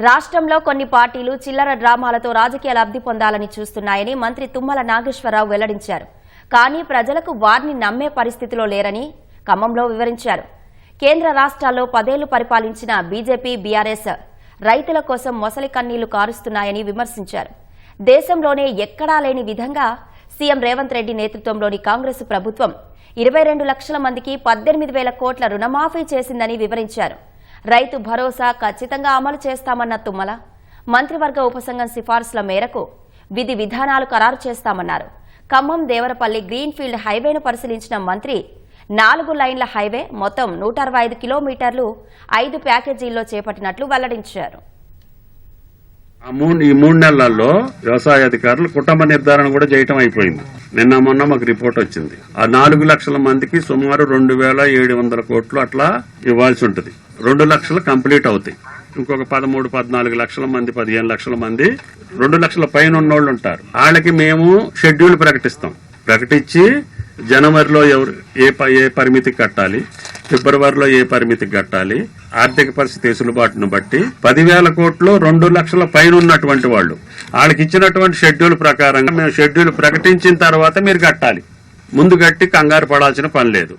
రాష్ట్రంలో కొన్ని పార్టీలు చిల్లర డ్రామాలతో రాజకీయ లబ్ధి పొందాలని చూస్తున్నాయని మంత్రి తుమ్మల నాగేశ్వరరావు వెల్లడించారు. కానీ ప్రజలకు వారిని నమ్మే పరిస్థితిలో లేరని ఖమ్మంలో వివరించారు. కేంద్ర రాష్ట్రాల్లో 10 ఏళ్లు పరిపాలించిన బీజేపీ, బీఆర్ఎస్ రైతుల కోసం మొసలి కన్నీళ్లు కారుస్తున్నాయని విమర్శించారు. దేశంలోనే ఎక్కడా లేని విధంగా సీఎం రేవంత్ రెడ్డి నేతృత్వంలోని కాంగ్రెస్ ప్రభుత్వం 22 లక్షల మందికి 18,000 కోట్ల రుణమాఫీ చేసిందని వివరించారు. రైతు భరోసా ఖచ్చితంగా అమలు చేస్తామన్న తుమ్మల మంత్రివర్గ ఉపసంఘం సిఫార్సుల మేరకు విధి విధానాలు ఖరారు చేస్తామన్నారు. ఖమ్మం దేవరపల్లి గ్రీన్ఫీల్డ్ హైవేను పరిశీలించిన మంత్రి 4 లైన్ల హైవే మొత్తం 165 కిలోమీటర్లు 5 ప్యాకేజీల్లో చేపట్టినట్లు వెల్లడించారు. ఈ 3 నెలల్లో వ్యవసాయ అధికారులు కుటుంబ నిర్ధారణ కూడా చేయటం అయిపోయింది. నిన్న మొన్న మాకు రిపోర్ట్ వచ్చింది. ఆ 4 లక్షల మందికి సుమారు 2,700 కోట్లు అట్లా ఇవ్వాల్సి ఉంటుంది. 2 లక్షలు కంప్లీట్ అవుతాయి. ఇంకొక 13-14 లక్షల మంది, 15 లక్షల మంది 2 లక్షల పైన ఉన్నోళ్ళు ఉంటారు. వాళ్ళకి మేము షెడ్యూల్ ప్రకటించి జనవరిలో ఏ పరిమితి కట్టాలి, ఫిబ్రవరిలో ఏ పరిమితి కట్టాలి, ఆర్థిక పరిస్థితి వెసులుబాటును బట్టి 10,000 కోట్లు 2 లక్షల పైన ఉన్నటువంటి వాళ్ళు వాళ్ళకి ఇచ్చినటువంటి షెడ్యూల్ ప్రకారంగా మేము షెడ్యూల్ ప్రకటించిన తర్వాత మీరు కట్టాలి. ముందు కట్టి కంగారు పడాల్సిన పని లేదు.